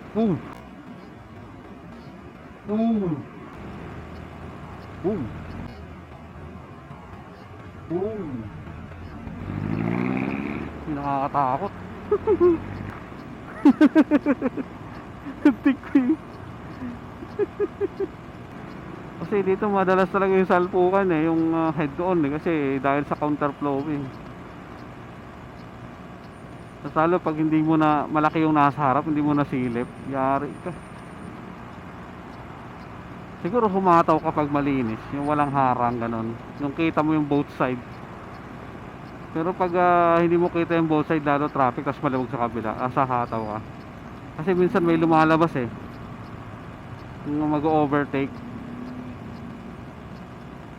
Boom! Boom! Boom! Boom! Nakakatakot. Tik ko yun. Kasi dito madalas talaga yung salpukan yung head on kasi dahil sa counterflow Tapos lalo pag hindi mo na malaki yung nasa harap, hindi mo na silip, yari ka. Siguro humataw kapag malinis, yung walang harang ganon. Yung kita mo yung both side. Pero pag hindi mo kita yung both side, lalo traffic, tapos malamog sa kabila, sa hataw ka. Kasi minsan may lumalabas yung mag-overtake.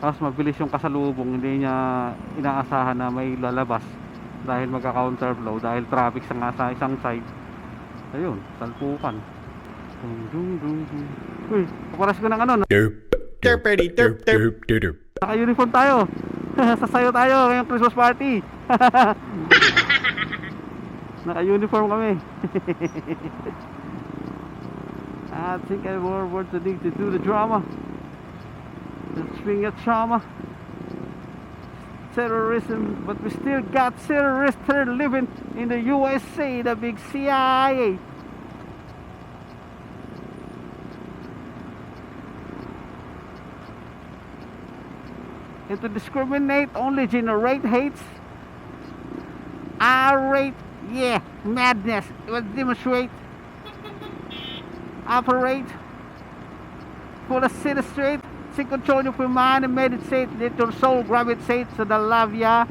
Tapos mabilis yung kasalubong, hindi niya inaasahan na may lalabas dahil magka-counterflow, dahil traffic sa nga sa isang side. Ayun, salpukan. Uy, kaparas ko ng ano, Derp, derp, derp, derp, derp. naka-uniform tayo. Sasayo tayo ngayong Christmas party. Naka-uniform kami. I think I more addicted to do the drama. Let's bring a trauma. Terrorism, but we still got terrorists that are living in the USA, the big CIA. And to discriminate only generate hates. Rate, yeah, madness. It will demonstrate, operate, full of straight. Take control of your mind and meditate. Let your soul gravitate to the love, yeah.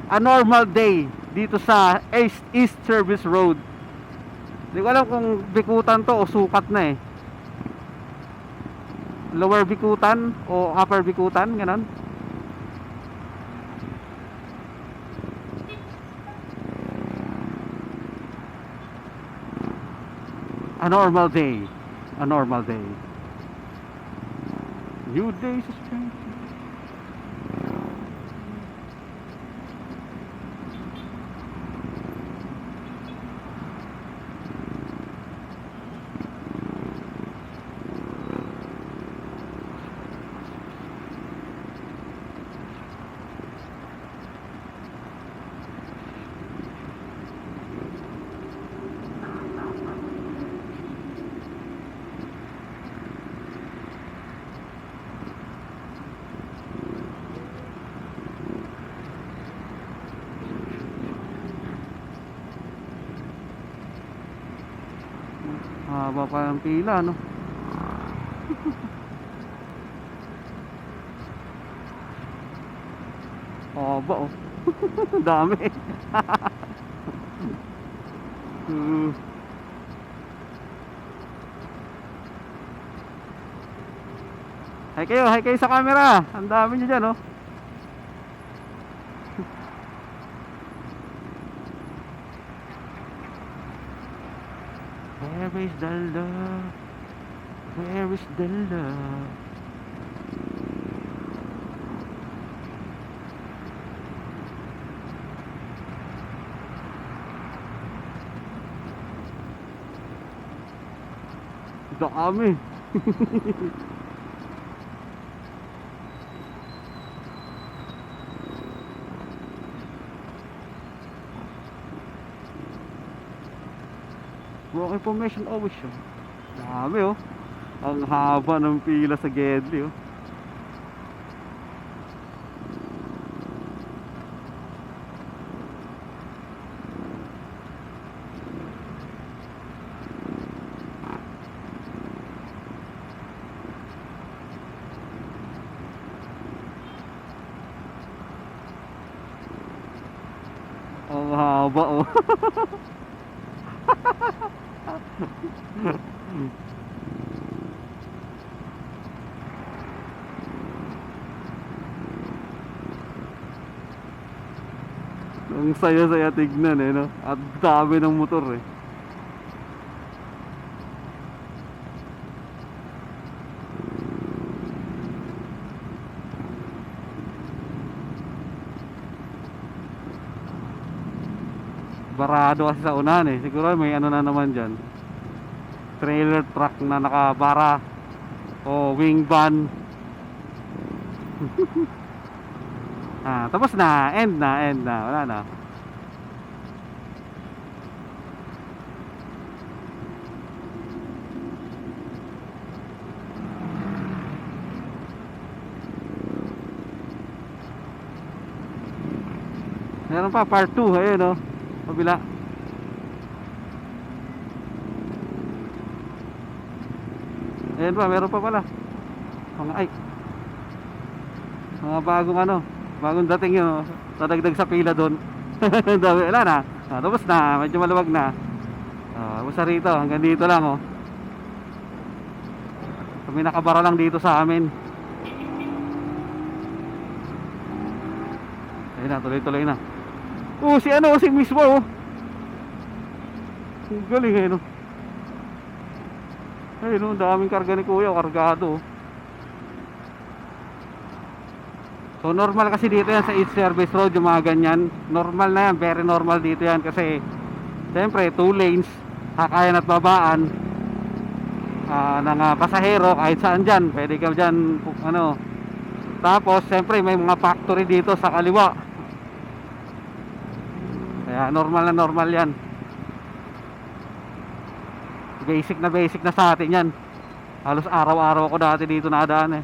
A normal day dito sa East Service Road. Hindi ko alam kung Bikutan to o Sukat na Lower Bikutan o Upper Bikutan, ganon. A normal day. A normal day. New days is strange. Haba pa ang pila, no? Haba, oh. Dami. Hi kayo sa camera. Ang dami nyo dyan, oh. Where is the love? Where is the love? Dami. Wrong information always show. Dami, oh. Ang haba ng pila sa Gedli, oh. Ang haba, oh. Ang saya-saya tignan, no? At dami ng motor, barado kasi sa unahan eh. Siguro may ano na naman dyan, trailer truck na nakabara o wing van. Tapos na, end na, wala na. Meron pa part 2, ayun oh, kabila. Ayun pa, meron pa pala. Mga bagong ano, bagong dating yun, oh. Nadagdag sa pila doon. Dami, wala na. Tapos na, medyo maluwag na. Basta rito, hanggang dito lang oh. Kami nakabara lang dito sa amin. Ayun na, tuloy-tuloy na. Si mismo oh. Galing eh no. Ayun oh, daming karga ni kuya, kargado oh. So normal kasi dito yan sa each service road, yung mga ganyan. Normal na yan, very normal dito yan. Kasi siyempre 2 lanes, kakayan at babaan ng pasahero kahit saan dyan. Pwede ka dyan ano. Tapos siyempre may mga factory dito sa kaliwa. Kaya normal na normal yan. Basic na sa atin yan. Halos araw-araw ako dati dito nadaan eh.